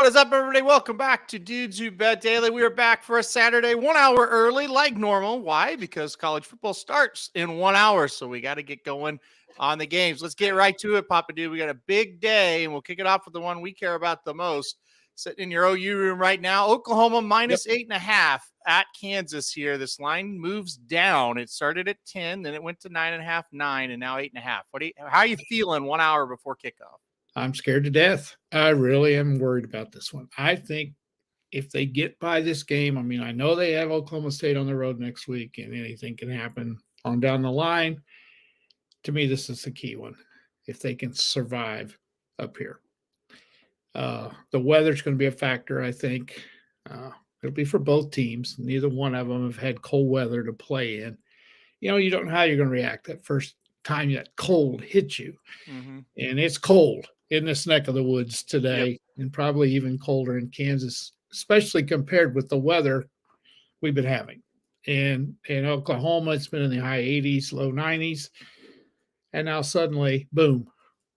What is up, everybody? Welcome back to Dudes Who Bet Daily. We are back for a Saturday 1 hour early, like normal. Why? Because college football starts in 1 hour, so we got to get going on the games. Let's get right to it, Papa Dude. We got a big day, and we'll kick it off with the one we care about the most. Sitting in your OU room right now, Oklahoma minus 8.5 at Kansas here. This line moves down. It started at 10, then it went to 9.5, 9, and now 8.5. How are you feeling 1 hour before kickoff? I'm scared to death. I really am worried about this one. I think if they get by this game, I know they have Oklahoma State on the road next week, and anything can happen on down the line. To me, this is the key one. If they can survive up here. The weather's going to be a factor, I think. It'll be for both teams. Neither one of them have had cold weather to play in. You don't know how you're going to react that first time that cold hits you. Mm-hmm. And it's cold in this neck of the woods today, and probably even colder in Kansas, especially compared with the weather we've been having. And in Oklahoma, it's been in the high 80s, low 90s. And now suddenly, boom,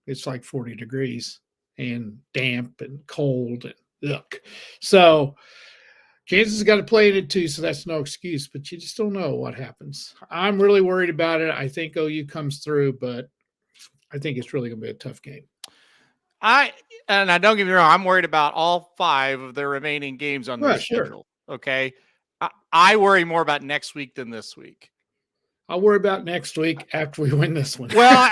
it's like 40 degrees and damp and cold and yuck. So Kansas has got to play in it too, so that's no excuse, but you just don't know what happens. I'm really worried about it. I think OU comes through, but I think it's really going to be a tough game. I don't get me wrong, I'm worried about all 5 of the remaining games on the schedule. Okay. I worry more about next week than this week. I'll worry about next week after we win this one. Well,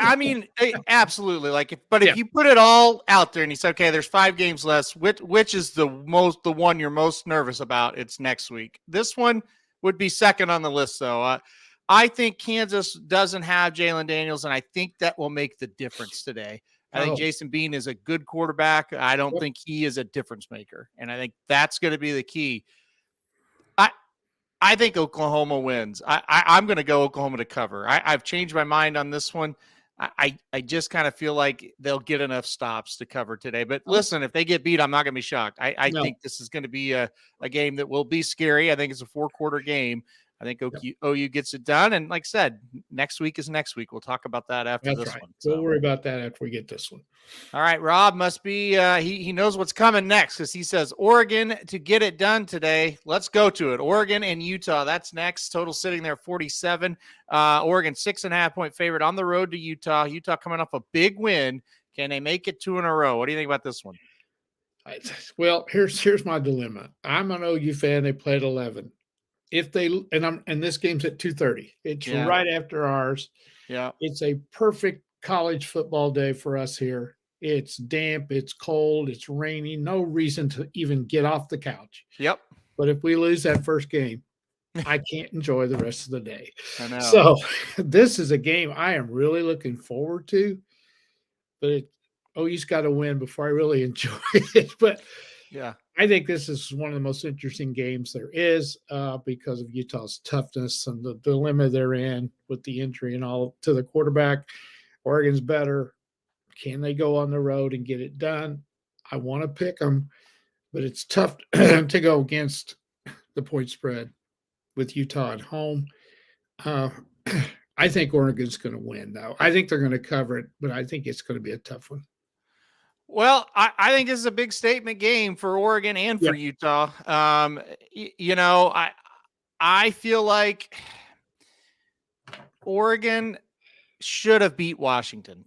absolutely. If you put it all out there and you say, okay, there's 5 games left, which is the one you're most nervous about? It's next week. This one would be second on the list, though. I think Kansas doesn't have Jalen Daniels, and I think that will make the difference today. I think Jason Bean is a good quarterback. I don't think he is a difference maker, and I think that's going to be the key. I think Oklahoma wins. I'm going to go Oklahoma to cover. I've changed my mind on this one. I just kind of feel like they'll get enough stops to cover today. But listen, if they get beat, I'm not going to be shocked. I think this is going to be a game that will be scary. I think it's a 4-quarter game. I think OU gets it done. And like I said, next week is next week. We'll talk about that after this one. So. We'll worry about that after we get this one. All right. Rob must be he knows what's coming next because he says Oregon to get it done today. Let's go to it. Oregon and Utah. That's next. Total sitting there 47. Oregon 6.5-point favorite on the road to Utah. Utah coming off a big win. Can they make it 2 in a row? What do you think about this one? Well, here's my dilemma. I'm an OU fan. They played 11. If they and this game's at 2:30. It's right after ours. Yeah. It's a perfect college football day for us here. It's damp, it's cold, it's rainy, no reason to even get off the couch. Yep. But if we lose that first game, I can't enjoy the rest of the day. I know. So this is a game I am really looking forward to. But OU's got to win before I really enjoy it. But yeah. I think this is one of the most interesting games there is because of Utah's toughness and the dilemma they're in with the injury and all to the quarterback. Oregon's better. Can they go on the road and get it done? I want to pick them, but it's tough to go against the point spread with Utah at home. I think Oregon's going to win, though. I think they're going to cover it, but I think it's going to be a tough one. Well, I think this is a big statement game for Oregon and for Utah. I feel like Oregon should have beat Washington.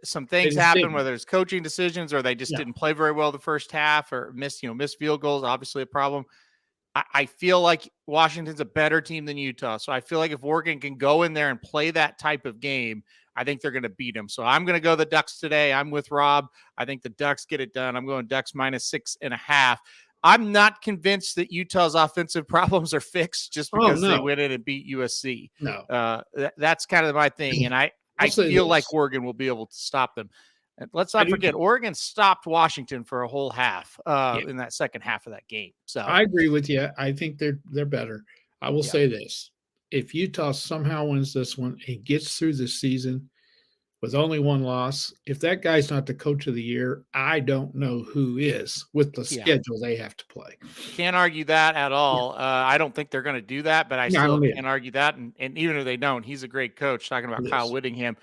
Some things happened, whether it's coaching decisions or they just didn't play very well the first half or missed field goals, obviously a problem. I feel like Washington's a better team than Utah. So I feel like if Oregon can go in there and play that type of game, I think they're going to beat them. So I'm going to go the Ducks today. I'm with Rob. I think the Ducks get it done. I'm going Ducks minus 6.5. I'm not convinced that Utah's offensive problems are fixed just because they went in and beat USC. No. That's kind of my thing. And I feel like Oregon will be able to stop them. And let's not forget, Oregon stopped Washington for a whole half in that second half of that game. So I agree with you. I think they're better. I will say this. If Utah somehow wins this one and gets through the season with only one loss, if that guy's not the coach of the year, I don't know who is with the schedule they have to play. Can't argue that at all. I don't think they're going to do that, but I still can't argue that. And even if they don't, he's a great coach, talking about Kyle Whittingham.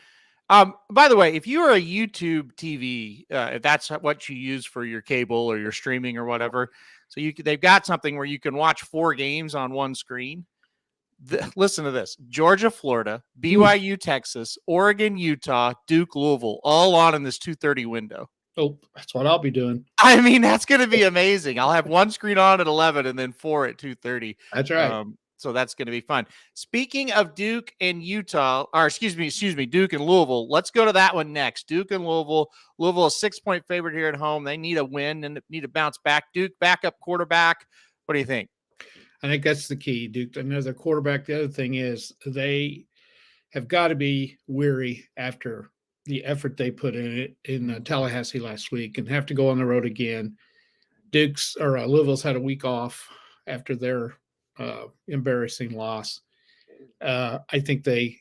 By the way, if you are a YouTube TV, if that's what you use for your cable or your streaming or whatever, so they've got something where you can watch 4 games on one screen. Listen to this: Georgia, Florida, BYU, Texas, Oregon, Utah, Duke, Louisville, all on in this 2:30 window. Oh, that's what I'll be doing. I mean, that's going to be amazing. I'll have one screen on at 11 and then 4 at 2:30. That's right. So that's going to be fun. Speaking of Duke and Utah, or excuse me, Duke and Louisville, let's go to that one next. Duke and Louisville. Louisville is 6-point favorite here at home. They need a win and need to bounce back. Duke, backup quarterback. What do you think? I think that's the key. Duke, another quarterback. The other thing is they have got to be weary after the effort they put in it in Tallahassee last week and have to go on the road again. Louisville's had a week off after their embarrassing loss. I think they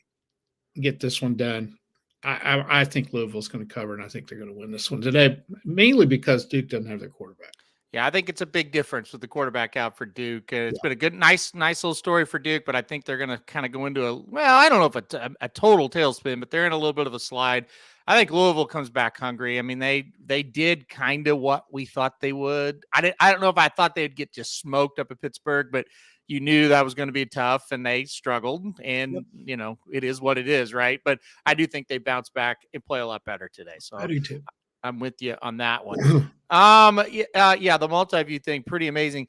get this one done. I think Louisville's going to cover, and I think they're going to win this one today, mainly because Duke doesn't have their quarterback. Yeah, I think it's a big difference with the quarterback out for Duke. It's been a good, nice little story for Duke, but I think they're going to kind of go into I don't know if a total tailspin, but they're in a little bit of a slide. I think Louisville comes back hungry. I mean, they did kind of what we thought they would. I don't know if I thought they'd get just smoked up at Pittsburgh, but you knew that was going to be tough, and they struggled. And it is what it is, right? But I do think they bounce back and play a lot better today. So I do too. I'm with you on that one. The multi-view thing, pretty amazing.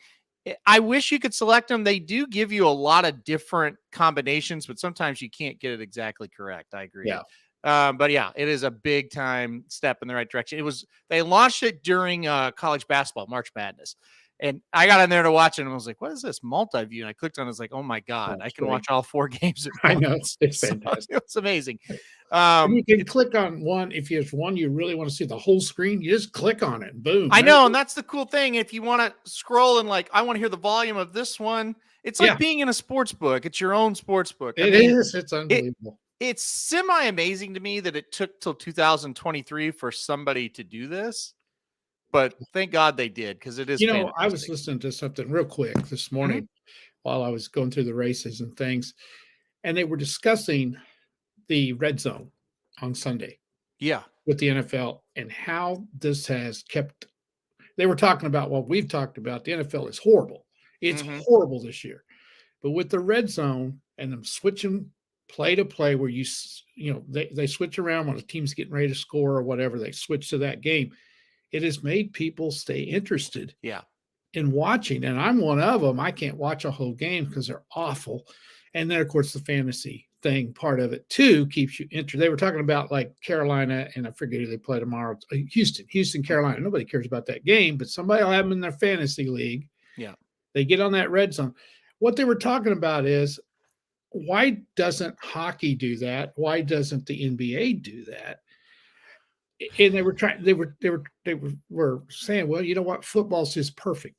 I wish you could select them. They do give you a lot of different combinations, but sometimes you can't get it exactly correct. I agree. Yeah. But yeah, it is a big time step in the right direction. They launched it during college basketball, March Madness. And I got in there to watch it, and I was like, what is this multi-view? And I clicked on it. I was like, oh my God, I can watch all 4 games at once. I know. It's fantastic. It's amazing. You can click on one. If there's one you really want to see the whole screen, you just click on it. Boom. I know. And that's the cool thing. If you want to scroll and I want to hear the volume of this one, it's like being in a sports book. It's your own sports book. It is. It's unbelievable. It's semi-amazing to me that it took till 2023 for somebody to do this. But thank God they did, because it is. Fantastic. I was listening to something real quick this morning while I was going through the races and things, and they were discussing the red zone on Sunday. Yeah. With the NFL and how this has kept. They were talking about what we've talked about. The NFL is horrible. It's horrible this year. But with the red zone and them switching play to play where they switch around when a team's getting ready to score or whatever, they switch to that game. It has made people stay interested in watching. And I'm one of them. I can't watch a whole game because they're awful. And then, of course, the fantasy thing, part of it, too, keeps you interested. They were talking about Carolina, and I forget who they play tomorrow. Houston, Carolina. Nobody cares about that game, but somebody will have them in their fantasy league. Yeah. They get on that red zone. What they were talking about is, why doesn't hockey do that? Why doesn't the NBA do that? And they were saying, well, you know what? Football's just perfect.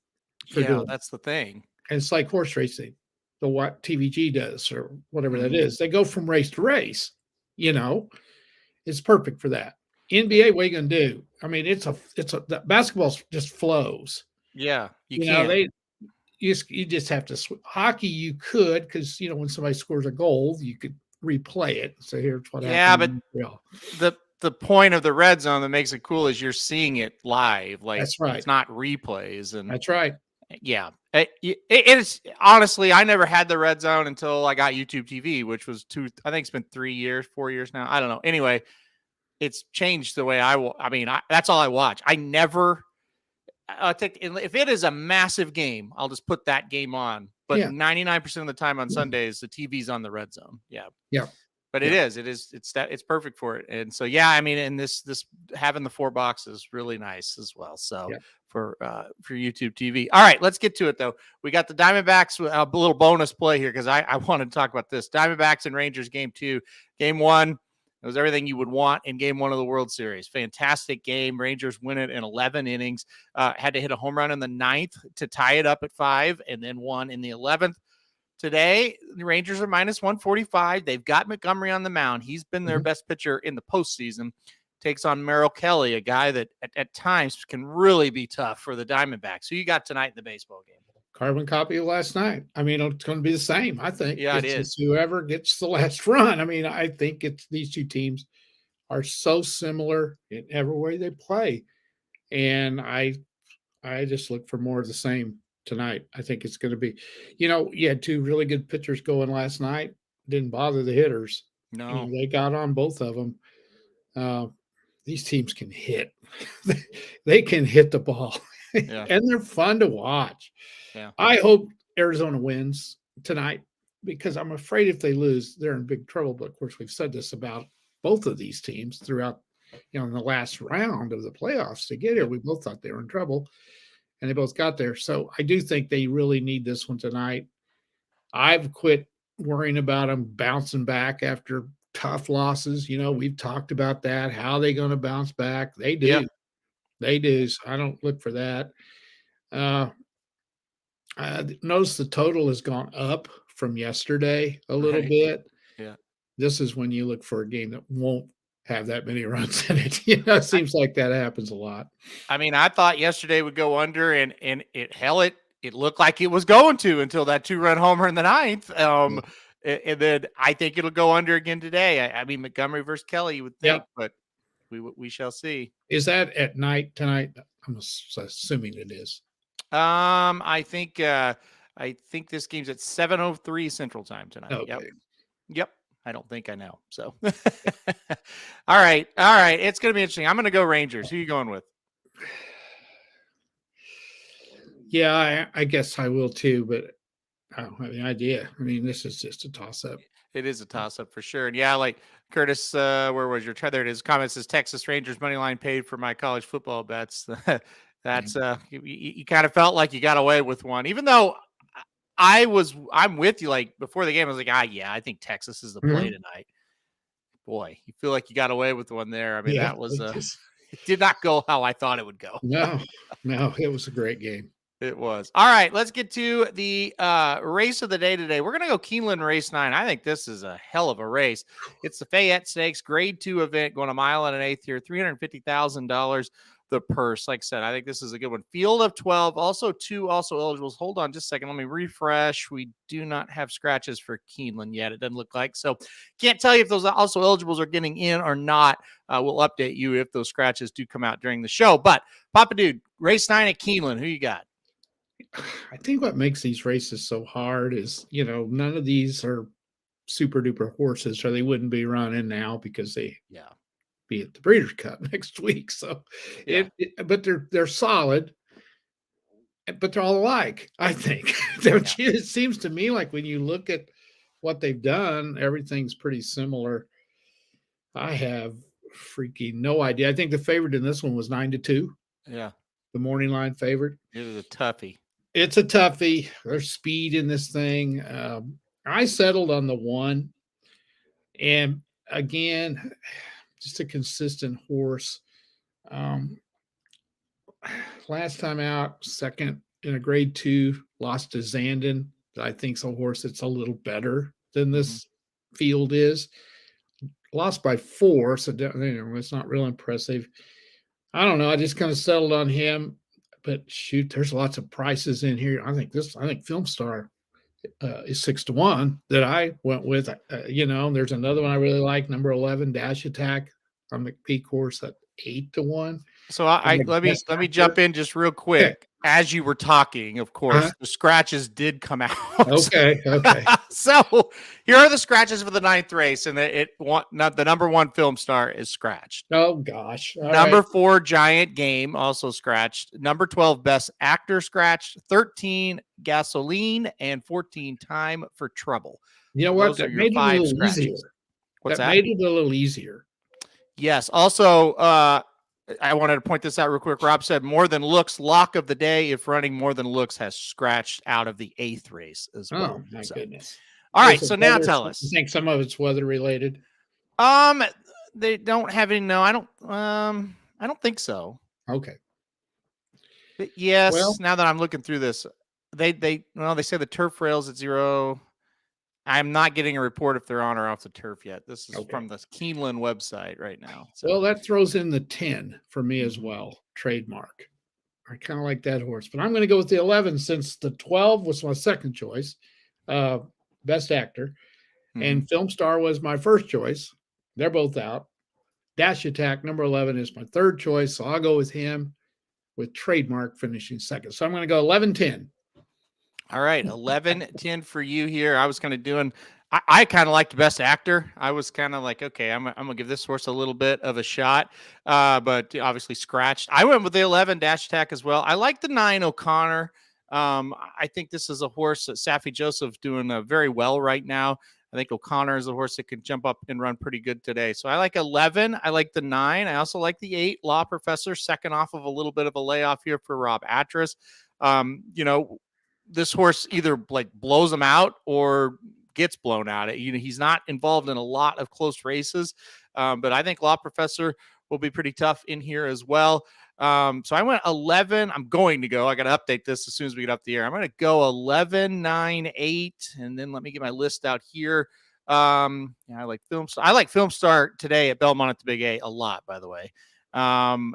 That's the thing. And it's like horse racing, what TVG does or whatever that is. They go from race to race. It's perfect for that. NBA, what are you going to do? I mean, the basketball just flows. Yeah, you just have to. Hockey, you could, because when somebody scores a goal, you could replay it. So here's what happened. Yeah, but the point of the red zone that makes it cool is you're seeing it live. That's right. It's not replays. And that's right. Yeah. It is, honestly, I never had the red zone until I got YouTube TV, which was I think it's been 4 years now. I don't know. Anyway, it's changed the way that's all I watch. I never if it is a massive game, I'll just put that game on. But 99% of the time on Sundays, the TV's on the red zone. Yeah. Yeah. But it's perfect for it. And so, and this having the 4 boxes really nice as well. So for YouTube TV. All right, let's get to it though. We got the Diamondbacks, a little bonus play here, because I wanted to talk about this. Diamondbacks and Rangers game 2. Game 1, it was everything you would want in game 1 of the World Series. Fantastic game. Rangers win it in 11 innings. Had to hit a home run in the 9th to tie it up at 5, and then won in the 11th. Today, the Rangers are minus 145. They've got Montgomery on the mound. He's been their best pitcher in the postseason. Takes on Merrill Kelly, a guy that at times can really be tough for the Diamondbacks. Who you got tonight in the baseball game? Carbon copy of last night. I mean, it's going to be the same, I think. Yeah, it is. Whoever gets the last run. I mean, I think it's these two teams are so similar in every way they play. And I just look for more of the same tonight. I think it's going to be, you had two really good pitchers going last night. Didn't bother the hitters. No. They got on both of them. These teams can hit. They can hit the ball, and they're fun to watch. Yeah. I hope Arizona wins tonight because I'm afraid if they lose, they're in big trouble. But of course, we've said this about both of these teams throughout, in the last round of the playoffs to get here. We both thought they were in trouble, and they both got there. So I do think they really need this one tonight. I've quit worrying about them bouncing back after tough losses. We've talked about that. How are they going to bounce back? They do. Yeah. They do. So I don't look for that. Notice the total has gone up from yesterday a little bit. Yeah. This is when you look for a game that won't have that many runs in it. It seems like that happens a lot. I mean, I thought yesterday would go under, and it looked like it was going to until that 2-run homer in the ninth. And then I think it'll go under again today. I mean, Montgomery versus Kelly, you would think, but we shall see. Is that at night tonight? I'm assuming it is. I think this game's at 7:03 Central Time tonight. Okay. Yep. I don't think I know. So, all right. It's going to be interesting. I'm going to go Rangers. Who are you going with? Yeah, I guess I will too, but I don't have any idea. I mean, this is just a toss-up. It is a toss-up for sure. And yeah, like Curtis, where was your there? It is. Comment says Texas Rangers money line paid for my college football bets. That's you kind of felt like you got away with one, even though I'm with you. Like before the game, I was like, I think Texas is the play tonight. Boy, you feel like you got away with one there. I mean, that was it did not go how I thought it would go. No, it was a great game. It was. All right, let's get to the race of the day today. We're going to go Keeneland Race 9. I think this is a hell of a race. It's the Fayette Stakes Grade 2 event going a mile and an eighth here, $350,000 the purse. Like I said, I think this is a good one. Field of 12, also eligibles. Hold on just a second. Let me refresh. We do not have scratches for Keeneland yet. It doesn't look like. So can't tell you if those also eligibles are getting in or not. We'll update you if those scratches do come out during the show. But Papa Dude, Race 9 at Keeneland. Who you got? I think what makes these races so hard is, none of these are super duper horses, or they wouldn't be running now because they be at the Breeders' Cup next week. So, but they're solid, but they're all alike. I think it seems to me like when you look at what they've done, everything's pretty similar. I have freaking no idea. I think the favorite in this one was 9-2. Yeah, the morning line favorite. It was a toughie. It's a toughie. There's speed in this thing. I settled on the 1. And again, just a consistent horse. Last time out, second in a grade 2, lost to Zandon. I think's a horse that's a little better than this field is. Lost by 4, so it's not real impressive. I don't know. I just kind of settled on him. But shoot, there's lots of prices in here. I think Film Star is 6-1 that I went with. There's another one I really like, number 11, Dash Attack on McPeak horse at 8-1. So let me jump in just real quick. Okay. As you were talking, of course, the scratches did come out. Okay. So here are the scratches for the 9th race, and the number 1 Film Star is scratched. Oh gosh. Number 4 Giant Game also scratched. Number 12 Best Actor scratched. 13 Gasoline, and 14 Time for Trouble. You know what? That made it a little easier. What's that? Made it a little easier. Yes. Also, I wanted to point this out real quick. Rob said More Than Looks lock of the day if running More Than Looks has scratched out of the 8th race as well. Oh my goodness. All right, so now tell us. You think some of it's weather related? They don't have any. No, I don't think so. Okay. But yes. Well, now that I'm looking through this, they say the turf rails at 0. I'm not getting a report if they're on or off the turf yet. This is from the Keeneland website right now. So. Well, that throws in the 10 for me as well. Trademark. I kind of like that horse, but I'm going to go with the 11 since the 12 was my second choice, Best Actor, and Film Star was my first choice. They're both out. Dash Attack, number 11, is my third choice. So I'll go with him, with Trademark finishing second. So I'm going to go 11-10. All right, 11-10 for you here. I was kind of doing, I kind of liked the Best Actor. I was kind of like, okay, I'm going to give this horse a little bit of a shot, but obviously scratched. I went with the 11 Dash Attack as well. I like the 9 O'Connor. I think this is a horse that Safi Joseph doing very well right now. I think O'Connor is a horse that can jump up and run pretty good today. So I like 11. I like the 9. I also like the 8 Law Professor, second off of a little bit of a layoff here for Rob Atras. This horse either like blows him out or gets blown out. He's not involved in a lot of close races, but I think Law Professor will be pretty tough in here as well. So I went 11. I'm going to go. I got to update this as soon as we get up the air. I'm going to go 11, 9, 8, and then let me get my list out here. I like Film Star. I like Film Star today at Belmont at the Big A a lot, by the way.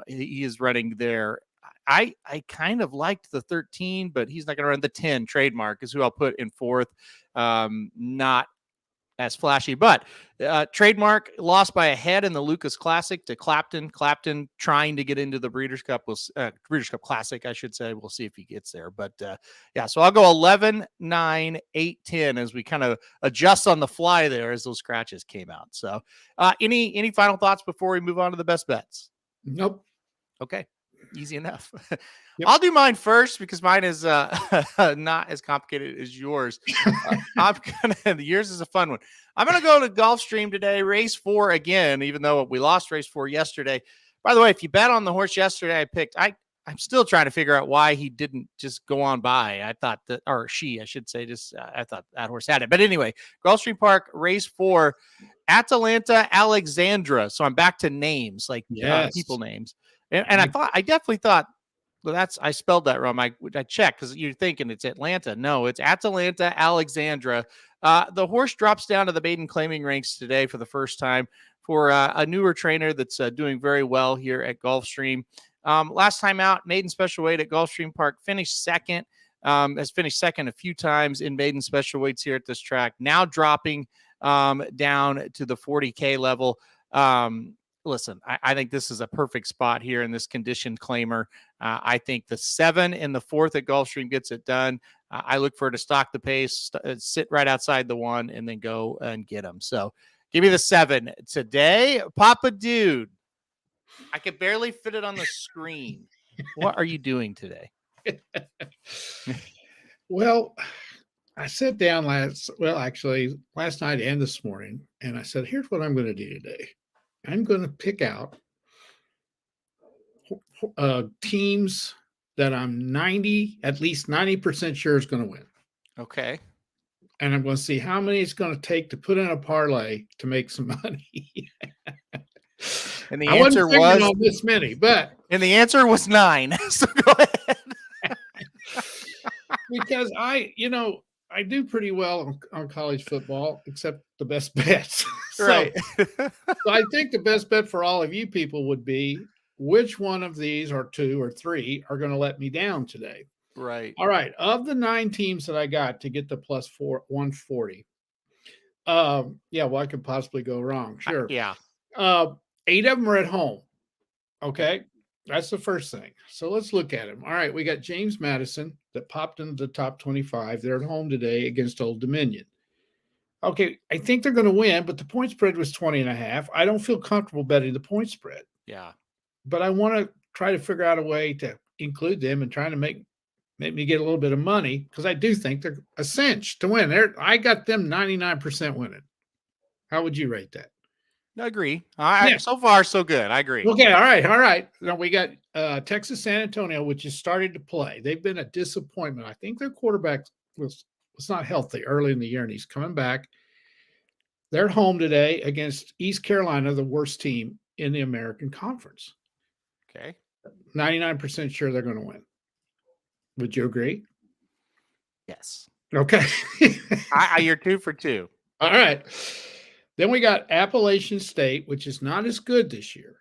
He is running there. I kind of liked the 13, but he's not going to run the 10. Trademark is who I'll put in fourth. Not as flashy, but Trademark lost by a head in the Lucas Classic to Clapton. Clapton trying to get into the Breeders' Cup, Breeders' Cup Classic, I should say. We'll see if he gets there. But so I'll go 11, 9, 8, 10 as we kind of adjust on the fly there as those scratches came out. So any final thoughts before we move on to the best bets? Nope. Okay. Easy enough. Yep. I'll do mine first because mine is not as complicated as yours. Yours is a fun one. I'm gonna go to Gulfstream today, race 4 again, even though we lost race 4 yesterday. By the way, if you bet on the horse yesterday, I picked. I'm still trying to figure out why he didn't just go on by. I thought that, or she, I should say, I thought that horse had it. But anyway, Gulfstream Park, race 4, Atalanta Alexandra. So I'm back to names, like people names. And I definitely thought, well, I spelled that wrong. I checked because you're thinking it's Atlanta. No, it's Atalanta Alexandra. The horse drops down to the maiden claiming ranks today for the first time for a newer trainer that's doing very well here at Gulfstream. Last time out, maiden special weight at Gulfstream Park, finished second. Has finished second a few times in maiden special weights here at this track. Now dropping down to the 40K level. Listen, I think this is a perfect spot here in this conditioned claimer. I think the 7 and the 4th at Gulfstream gets it done. I look for her to stock the pace, sit right outside the 1, and then go and get them. So give me the 7 today. Papa Dude, I could barely fit it on the screen. What are you doing today? Well, I sat down last night and this morning, and I said, here's what I'm going to do today. I'm going to pick out teams that I'm at least 90% sure is going to win. Okay. And I'm going to see how many it's going to take to put in a parlay to make some money. And the answer was on this many, and the answer was 9. So go ahead. Because I do pretty well on college football, except the best bets. Right. So I think the best bet for all of you people would be which one of these, or 2 or 3, are going to let me down today. Right. All right. Of the 9 teams that I got to get the plus 140, what could possibly go wrong? Sure. 8 of them are at home. Okay. That's the first thing. So let's look at them. All right. We got James Madison that popped into the top 25. They're at home today against Old Dominion. Okay. I think they're going to win, but the point spread was 20.5. I don't feel comfortable betting the point spread. Yeah. But I want to try to figure out a way to include them and trying to make me get a little bit of money, because I do think they're a cinch to win. I got them 99% winning. How would you rate that? I agree. So far, so good. I agree. Okay. All right. Now we got Texas San Antonio, which has started to play. They've been a disappointment. I think their quarterback was not healthy early in the year, and he's coming back. They're at home today against East Carolina, the worst team in the American Conference. Okay. 99% sure they're going to win. Would you agree? Yes. Okay. You're 2 for 2. All right. Then we got Appalachian State, which is not as good this year,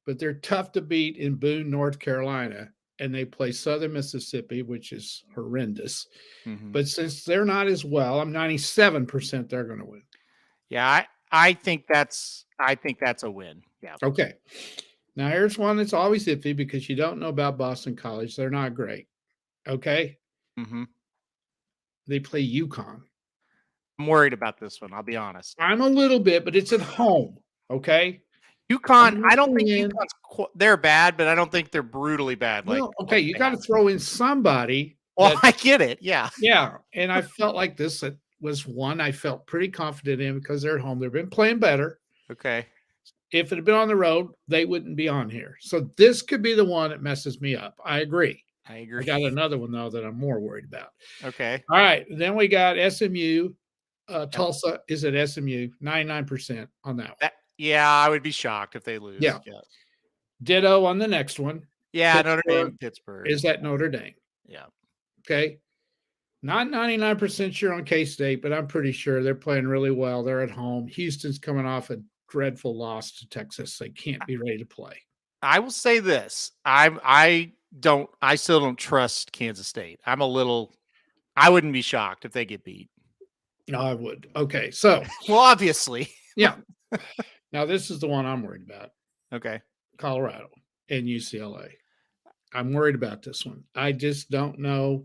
but they're tough to beat in Boone, North Carolina, and they play Southern Mississippi, which is horrendous. Mm-hmm. But since they're not as well, I'm 97% they're going to win. Yeah, I think that's I think that's a win. Yeah. Okay. Now here's one that's always iffy because you don't know about Boston College. They're not great. Okay. Mm-hmm. They play UConn. I'm worried about this one. I'll be honest. I'm a little bit, but it's at home. Okay. UConn, I don't think UConn's they're bad, but I don't think they're brutally bad. Well, okay, you got to throw in somebody. Well, I get it. Yeah. Yeah. And I felt like this was one I felt pretty confident in because they're at home. They've been playing better. Okay. If it had been on the road, they wouldn't be on here. So this could be the one that messes me up. I agree. I got another one, though, that I'm more worried about. Okay. All right. Then we got SMU. Tulsa is at SMU, 99% on that one. Yeah, I would be shocked if they lose. Yeah. Ditto on the next one. Yeah, Notre Dame, Pittsburgh. Is at Notre Dame. Yeah. Okay. Not 99% sure on K-State, but I'm pretty sure they're playing really well. They're at home. Houston's coming off a dreadful loss to Texas. They can't be ready to play. I will say this. I still don't trust Kansas State. I wouldn't be shocked if they get beat. No, I would. Okay. So, well, obviously. Yeah. Now, this is the one I'm worried about. Okay. Colorado and UCLA. I'm worried about this one. I just don't know.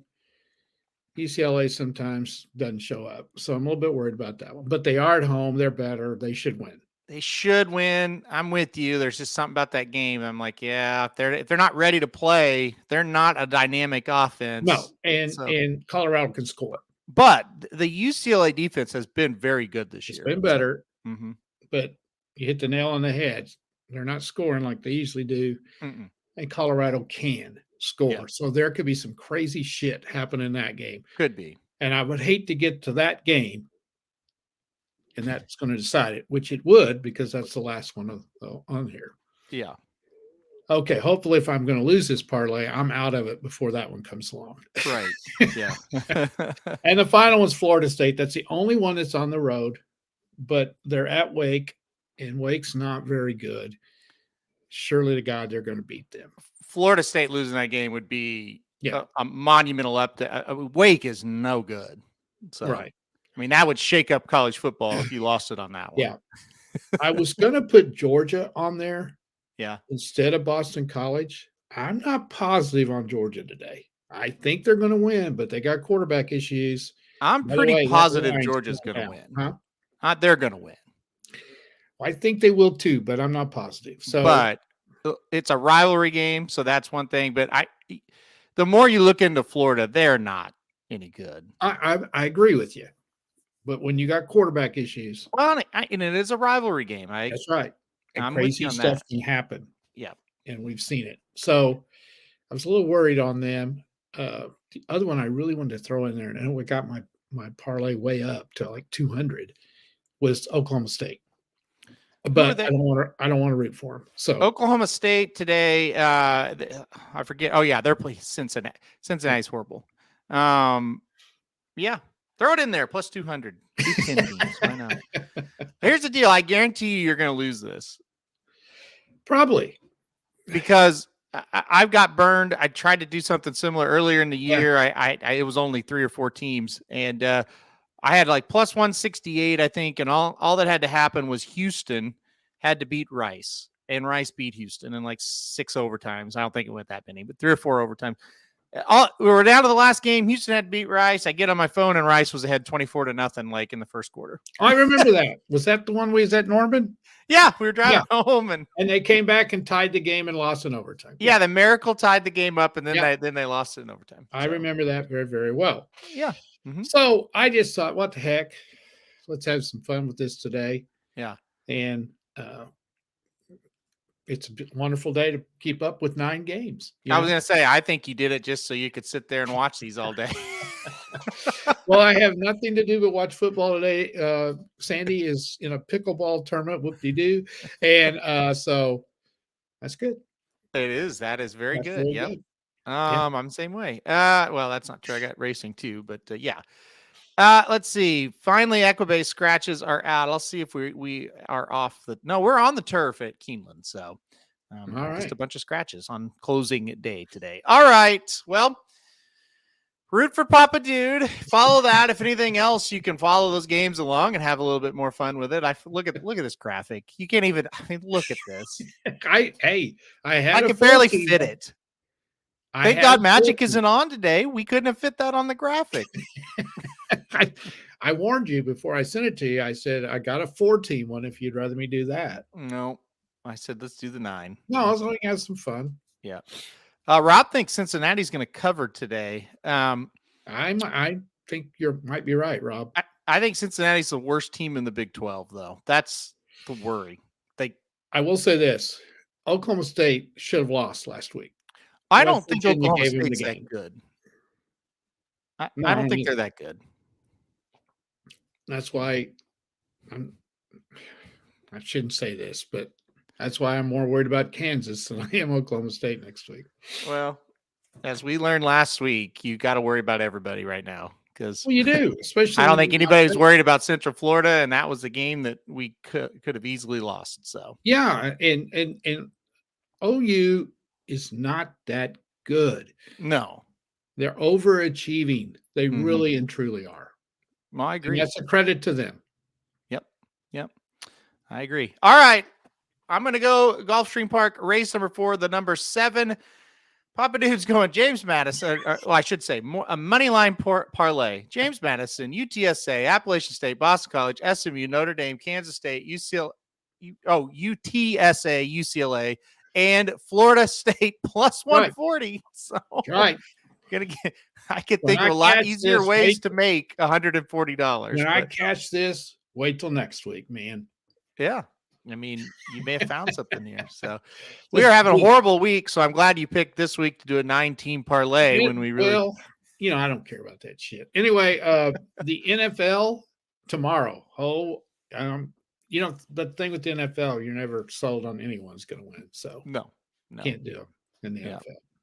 UCLA sometimes doesn't show up. So I'm a little bit worried about that one. But they are at home. They're better. They should win. They should win. I'm with you. There's just something about that game. I'm like, yeah, if they're not ready to play, they're not a dynamic offense. No, and Colorado can score. But the UCLA defense has been very good this year. It's been better. So, mm-hmm. But you hit the nail on the head. They're not scoring like they usually do. Mm-mm. And Colorado can score. Yeah. So there could be some crazy shit happen in that game. Could be. And I would hate to get to that game. And that's going to decide it, which it would, because that's the last one on here. Yeah. Okay. Hopefully, if I'm going to lose this parlay, I'm out of it before that one comes along. Right. Yeah. And the final one's Florida State. That's the only one that's on the road, but they're at Wake, and Wake's not very good. Surely to God, they're going to beat them. Florida State losing that game would be a monumental upset. Wake is no good. So, right. I mean, that would shake up college football if you lost it on that one. Yeah. I was going to put Georgia on there. Yeah. Instead of Boston College. I'm not positive on Georgia today. I think they're going to win, but they got quarterback issues. I'm pretty positive Georgia's going to win. Huh? They're going to win. I think they will too, but I'm not positive. So, but it's a rivalry game, so that's one thing. But the more you look into Florida, they're not any good. I agree with you. But when you got quarterback issues, well, and it is a rivalry game. That's right. And I'm crazy stuff can happen. Yeah, and we've seen it. So I was a little worried on them. The other one I really wanted to throw in there, and I know we got my parlay way up to like 200, was Oklahoma State. But I don't want to root for them. So Oklahoma State today, I forget. Oh yeah, they're playing Cincinnati. Cincinnati's horrible. Yeah, throw it in there. Plus 200. 210 teams. Why not? Here's the deal. I guarantee you're going to lose this. Probably. Because I've got burned. I tried to do something similar earlier in the year. Yeah. It was only 3 or 4 teams, and I had like plus 168, I think, and all that had to happen was Houston had to beat Rice, and Rice beat Houston in like 6 overtimes. I don't think it went that many, but 3 or 4 overtimes. We were down to the last game. Houston had to beat Rice. I get on my phone, and Rice was ahead 24-0, like in the first quarter. I remember that. Was that the one we was at Norman? Yeah, we were driving home, and they came back and tied the game and lost in overtime. Yeah, the Miracle tied the game up, and then they lost it in overtime. I remember that very, very well. Yeah. Mm-hmm. So I just thought, what the heck? Let's have some fun with this today. Yeah. And it's a wonderful day to keep up with 9 games. I was going to say, I think you did it just so you could sit there and watch these all day. Well, I have nothing to do but watch football today. Sandy is in a pickleball tournament, whoop-de-doo. And so that's good. It is. That is very good. Really yep. Good. I'm the same way. Well, that's not true. I got racing too, but yeah. Let's see. Finally, Equibase scratches are out. I'll see if we are off no, we're on the turf at Keeneland. So all right. Just a bunch of scratches on closing day today. All right. Well, root for Papa Dude. Follow that. If anything else, you can follow those games along and have a little bit more fun with it. Look at this graphic. You can't even. I mean, look at this. I can barely fit it. Thank God Magic isn't on today. We couldn't have fit that on the graphic. I warned you before I sent it to you. I said I got a 4-team one if you'd rather me do that. No, I said let's do the 9. No, I was going to have some fun. Yeah. Rob thinks Cincinnati's going to cover today. I think you might be right, Rob. I think Cincinnati's the worst team in the Big 12, though. That's the worry. I will say this: Oklahoma State should have lost last week. I don't think Oklahoma State's that good. I don't think they're that good. That's why I shouldn't say this, but that's why I'm more worried about Kansas than I am Oklahoma State next week. Well, as we learned last week, you got to worry about everybody right now because you do. Especially, I don't think anybody's worried about Central Florida, and that was a game that we could have easily lost. So yeah, and OU is not that good. No, they're overachieving. They really and truly are. Well, I agree. And that's a credit to them. Yep. I agree. All right. I'm going to go Gulfstream Park, race number 4, the number 7. Papa Dude's going James Madison. I should say a money line parlay. James Madison, UTSA, Appalachian State, Boston College, SMU, Notre Dame, Kansas State, UTSA, UCLA, and Florida State plus 140. Right. So right. I could think of a lot easier ways to make $140. When I catch this, wait till next week, man. Yeah. I mean, you may have found something here. So we are having a horrible week. So I'm glad you picked this week to do a 9-team parlay when we really. Well, I don't care about that shit. Anyway, the NFL tomorrow. The thing with the NFL, you're never sold on anyone's going to win. So no, can't do it in the NFL.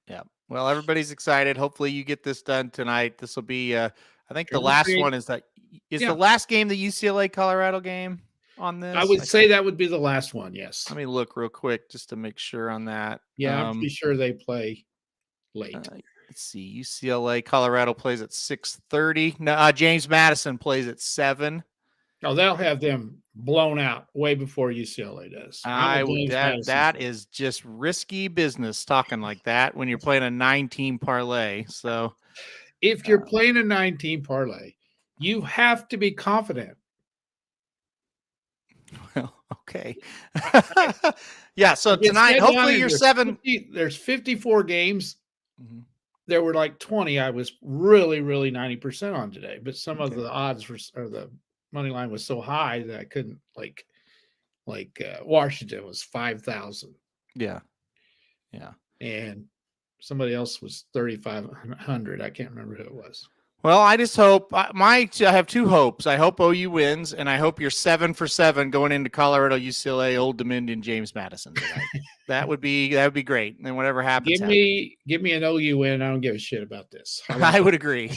Yeah. Well, everybody's excited. Hopefully you get this done tonight. This will be, I think the last one is the last game, the UCLA Colorado game on this. I would say that would be the last one. Yes. Let me look real quick just to make sure on that. Yeah. I'm pretty sure they play late. Let's see. UCLA Colorado plays at 6:30. No, James Madison plays at 7. Oh, they'll have them blown out way before UCLA does. That is just risky business talking like that when you're playing a 9-team parlay. So if you're playing a 9-team parlay, you have to be confident. Well, okay. Yeah. So tonight, hopefully you're 7. There's 54 games. Mm-hmm. There were like 20. I was really, really 90% on today, but some of the odds or the money line was so high that I couldn't like Washington was 5,000. Yeah. And somebody else was 3,500. I can't remember who it was. Well, I just hope I have 2 hopes. I hope OU wins, and I hope you're 7 for 7 going into Colorado, UCLA, Old Dominion, James Madison tonight. that would be great. And then whatever happens, give me an OU win. I don't give a shit about this. I would agree.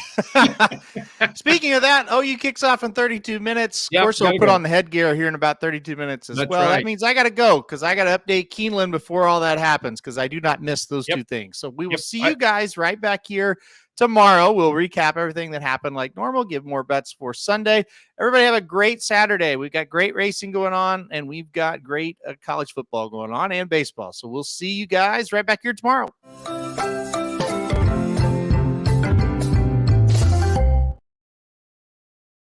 Speaking of that, OU kicks off in 32 minutes. Of course, I'll put on the headgear here in about 32 minutes as well. Right. That means I got to go because I got to update Keeneland before all that happens because I do not miss those 2 things. So we will see you guys right back here tomorrow. We'll recap everything that happened like normal, give more bets for Sunday. Everybody have a great Saturday. We've got great racing going on, and we've got great college football going on and baseball. So we'll see you guys right back here tomorrow.